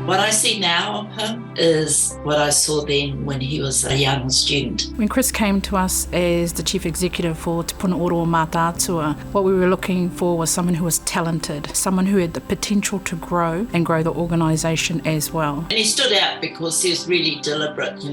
What I see now of him is what I saw then when he was a young student. When Chris came to us as the Chief Executive for Te Puna Oro Mataatua, what we were looking for was someone who was talented, someone who had the potential to grow and grow the organisation as well. And he stood out because he was really deliberate. He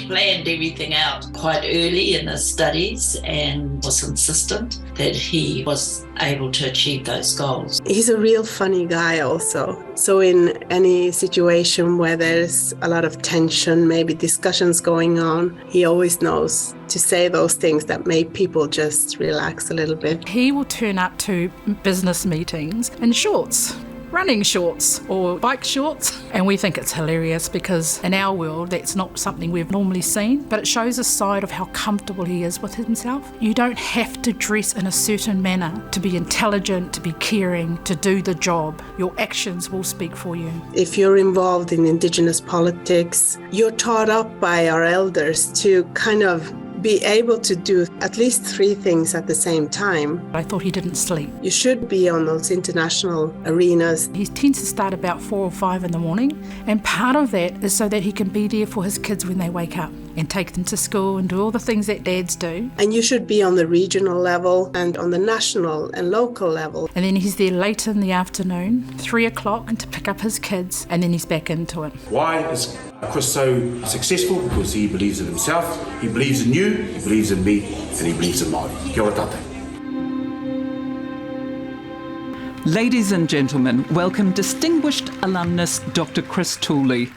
planned everything out quite early in his studies and was insistent that he was able to achieve those goals. He's a real funny guy also. So in any situation where there's a lot of tension, maybe discussions going on, he always knows to say those things that make people just relax a little bit. He will turn up to business meetings in shorts, running shorts or bike shorts, and we think it's hilarious because in our world that's not something we've normally seen, but it shows a side of how comfortable he is with himself. You don't have to dress in a certain manner to be intelligent, to be caring, to do the job. Your actions will speak for you. If you're involved in Indigenous politics, you're taught up by our elders to kind of be able to do at least 3 things at the same time. I thought he didn't sleep. You should be on those international arenas. He tends to start about 4 or 5 in the morning, and part of that is so that he can be there for his kids when they wake up and take them to school and do all the things that dads do. And you should be on the regional level and on the national and local level. And then he's there late in the afternoon, 3 o'clock, to pick up his kids, and then he's back into it. Why is Chris so successful? Because he believes in himself, he believes in you, he believes in me, and he believes in Māori. Kia ora tātou. Ladies and gentlemen, welcome distinguished alumnus Dr. Chris Tooley.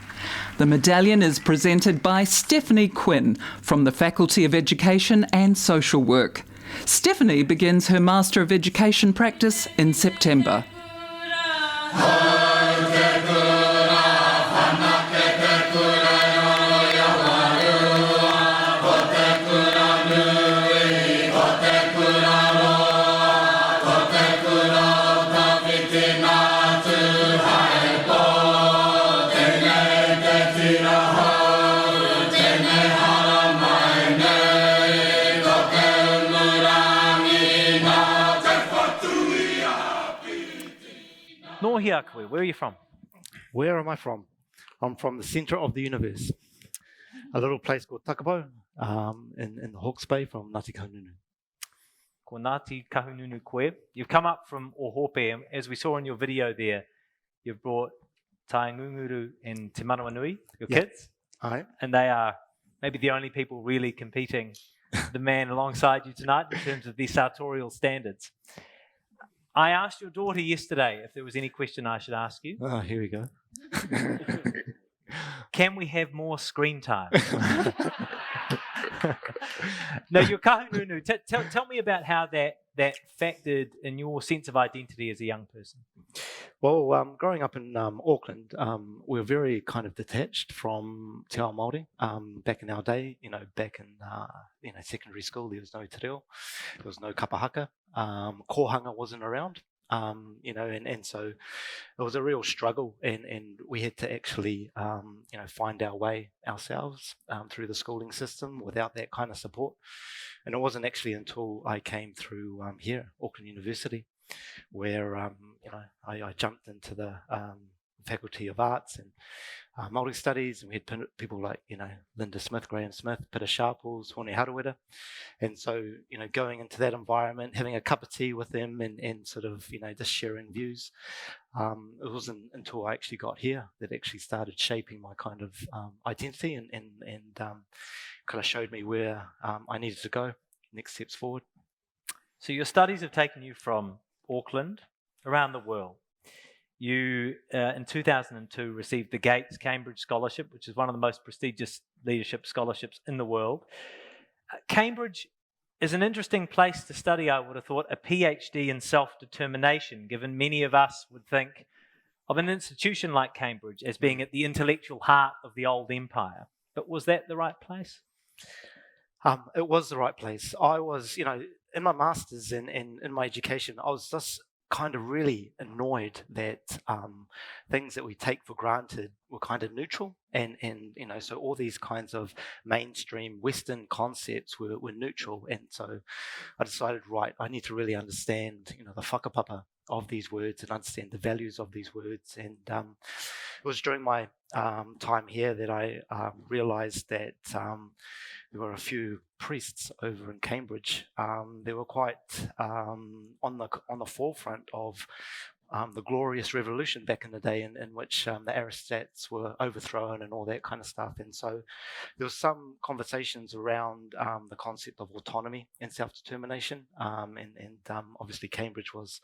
The medallion is presented by Stephanie Quinn from the Faculty of Education and Social Work. Stephanie begins her Master of Education practice in September. Where are you from? Where am I from? I'm from the centre of the universe, a little place called Takapau in the Hawke's Bay from Ngāti Kahungunu. Ko Ngāti Kahungunu koe. You've come up from Ohope, and as we saw in your video there, you've brought Tai Ngunguru and Te Manawa Nui, your kids. Aye. And they are maybe the only people really competing the man alongside you tonight in terms of the sartorial standards. I asked your daughter yesterday if there was any question I should ask you. Oh, here we go. Can we have more screen time? No, your kahungunu. Tell me about how that factored in your sense of identity as a young person. Well, growing up in Auckland, we were very kind of detached from te ao Māori. Back in our day, back in secondary school, there was no te reo, there was no kapahaka, kōhanga wasn't around. And so it was a real struggle, and we had to actually, find our way ourselves through the schooling system without that kind of support. And it wasn't actually until I came through here, Auckland University, where I jumped into the Faculty of Arts and Māori Studies, and we had people like Linda Smith, Graham Smith, Peter Sharples, Hone Harawira, and so going into that environment, having a cup of tea with them, and sort of just sharing views. It wasn't until I actually got here that actually started shaping my kind of identity and kind of showed me where I needed to go, next steps forward. So your studies have taken you from Auckland around the world. You, in 2002, received the Gates Cambridge Scholarship, which is one of the most prestigious leadership scholarships in the world. Cambridge is an interesting place to study, I would have thought, a PhD in self-determination, given many of us would think of an institution like Cambridge as being at the intellectual heart of the old empire. But was that the right place? It was the right place. I was, in my master's and in my education, I was just kind of really annoyed that things that we take for granted were kind of neutral, and so all these kinds of mainstream Western concepts were neutral, and so I decided, right, I need to really understand the whakapapa of these words and understand the values of these words. And it was during my time here that I realised that there were a few priests over in Cambridge. They were quite on the forefront of the glorious revolution back in the day, in which the aristocrats were overthrown and all that kind of stuff. And so there was some conversations around the concept of autonomy and self-determination, and obviously Cambridge was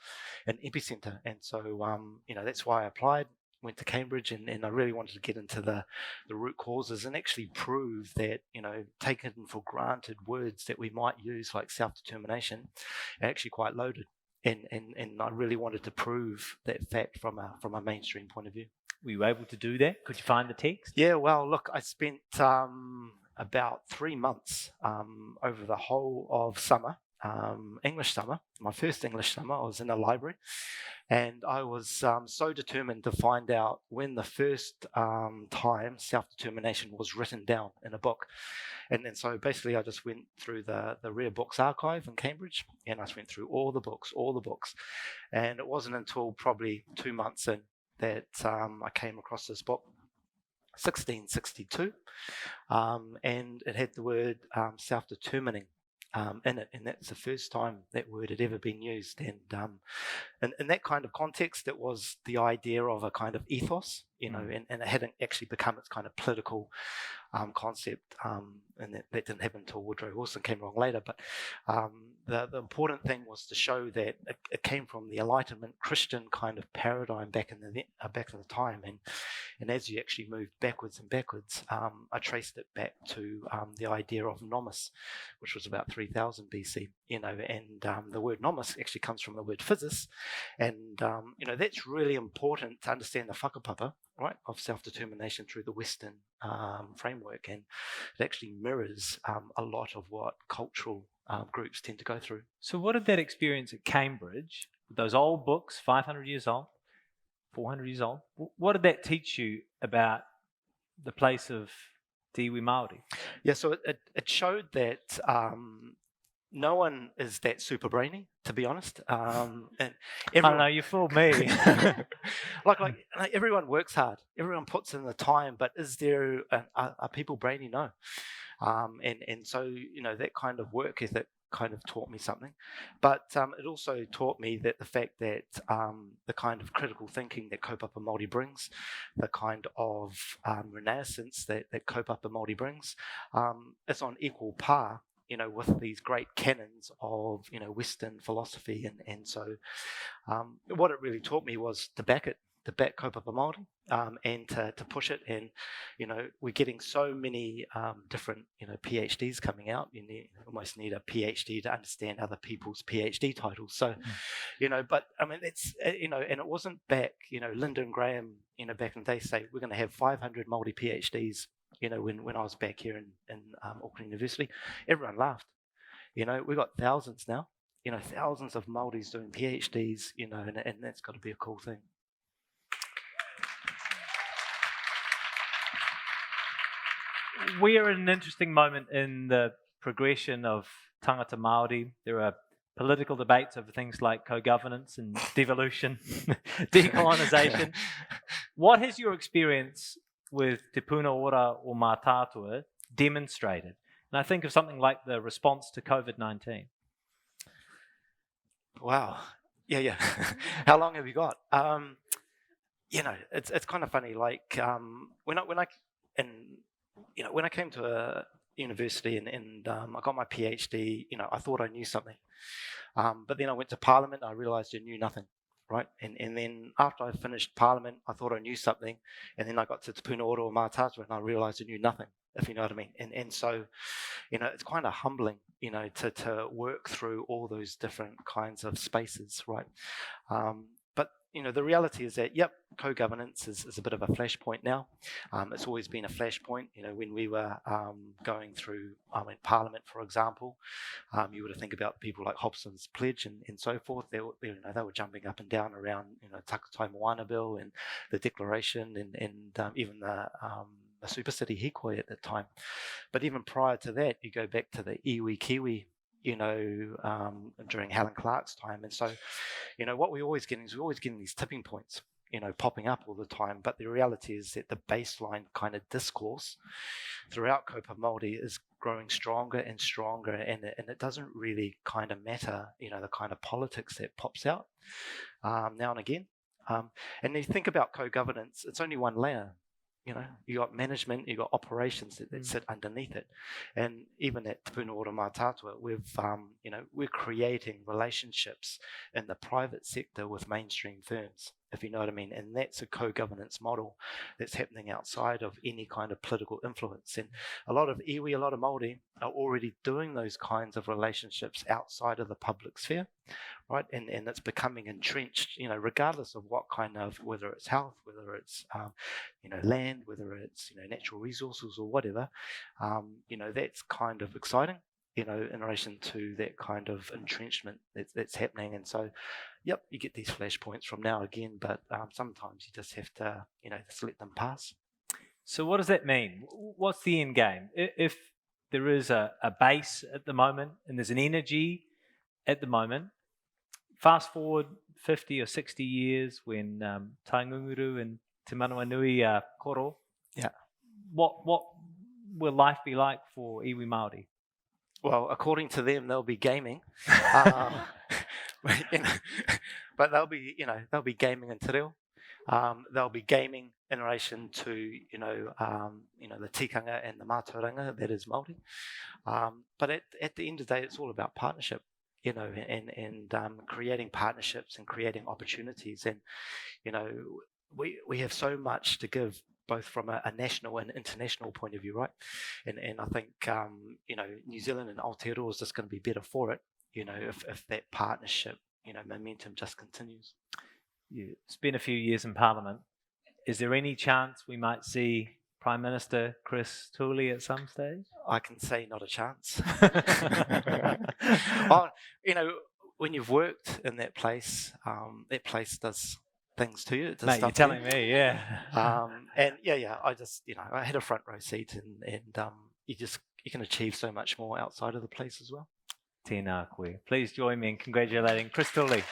an epicenter. And so that's why I applied, went to Cambridge, and I really wanted to get into the root causes and actually prove that, taken for granted words that we might use like self-determination are actually quite loaded. And I really wanted to prove that fact from a mainstream point of view. Were you able to do that? Could you find the text? Yeah, well, look, I spent about 3 months over the whole of summer, English summer, my first English summer. I was in a library, and I was so determined to find out when the first time self-determination was written down in a book. And then so basically I just went through the Rare Books archive in Cambridge, and I just went through all the books. And it wasn't until probably 2 months in that I came across this book, 1662, and it had the word self-determining in it, and that's the first time that word had ever been used. And in that kind of context, it was the idea of a kind of ethos, and it hadn't actually become its kind of political concept, and that didn't happen until Woodrow Wilson came along later. But the important thing was to show that it came from the Enlightenment Christian kind of paradigm back in the time, and as you actually moved backwards and backwards, I traced it back to the idea of nomos, which was about 3000 BC. And the word nomos actually comes from the word physis, and that's really important to understand the whakapapa, right, of self-determination through the Western framework, and it actually mirrors a lot of what cultural groups tend to go through. So what did that experience at Cambridge, with those old books, 500 years old, 400 years old, what did that teach you about the place of Te iwi Māori? Yeah, so it showed that no one is that super brainy, to be honest. And everyone, I know, you fooled me. like everyone works hard, everyone puts in the time, but is there are people brainy? No. And so that kind of work ethic kind of taught me something, but it also taught me that the fact that the kind of critical thinking that kaupapa Māori brings, the kind of renaissance that kaupapa Māori brings, is on equal par with these great canons of Western philosophy, and so what it really taught me was to back kaupapa Māori, and to push it. And we're getting so many different PhDs coming out. You almost need a PhD to understand other people's PhD titles. So but I mean it's and it wasn't back Lyndon Graham back in the day say we're going to have 500 Māori PhDs. When I was back here in Auckland University, everyone laughed. We've got thousands now, thousands of Māoris doing PhDs, and that's got to be a cool thing. We're at an interesting moment in the progression of tangata Māori. There are political debates over things like co-governance and devolution, decolonisation. What has your experience with Te Puna Ora or Mataatua demonstrated? And I think of something like the response to COVID-19. Wow. Yeah. How long have you got? It's kind of funny. Like when I came to a university and I got my PhD, I thought I knew something. But then I went to Parliament and I realised I knew nothing. Right, and then after I finished Parliament, I thought I knew something, and then I got to Te Puna Ora or Mataatua, and I realised I knew nothing, if you know what I mean. And so, it's kind of humbling, to work through all those different kinds of spaces, right? But the reality is that co-governance is a bit of a flashpoint now. It's always been a flashpoint. When we were going through in Parliament, for example, you would think about people like Hobson's Pledge and so forth. They were jumping up and down around Takatai Moana Bill and the Declaration and even the Super City Hikoi at that time. But even prior to that, you go back to the iwi Kiwi during Helen Clark's time. And so, what we're always getting these tipping points, popping up all the time. But the reality is that the baseline kind of discourse throughout Kaupa Māori is growing stronger and stronger, and it doesn't really kind of matter, the kind of politics that pops out now and again. And you think about co-governance, it's only one layer. You got management, you got operations that sit underneath it, and even at Te Puna Ora Mataatua, we're creating relationships in the private sector with mainstream firms, if you know what I mean, and that's a co-governance model that's happening outside of any kind of political influence. And a lot of iwi, a lot of Māori are already doing those kinds of relationships outside of the public sphere, right? And it's becoming entrenched, regardless of what kind of, whether it's health, whether it's land, whether it's natural resources or whatever, that's kind of exciting, in relation to that kind of entrenchment that's happening. And so, yep, you get these flashpoints from now again, but sometimes you just have to, just let them pass. So what does that mean? What's the end game? If there is a base at the moment and there's an energy at the moment, fast forward 50 or 60 years when Taingunguru and Te Manawa Nui are koro, what will life be like for iwi Māori? Well, according to them, they'll be gaming, but they'll be gaming in te reo. They'll be gaming in relation to the tikanga and the mātauranga that is Māori. But at the end of the day, it's all about partnership, and creating partnerships and creating opportunities. And we have so much to give, both from a national and international point of view, right? And I think New Zealand and Aotearoa is just going to be better for it, if that partnership, momentum just continues. You spent a few years in Parliament. Is there any chance we might see Prime Minister Chris Tooley at some stage? I can say not a chance. Well, when you've worked in that place does things to you. It does. Mate, stuff you're telling me, yeah. And I just, I had a front row seat, and you can achieve so much more outside of the place as well. Tēnā koe. Please join me in congratulating Chris Tooley.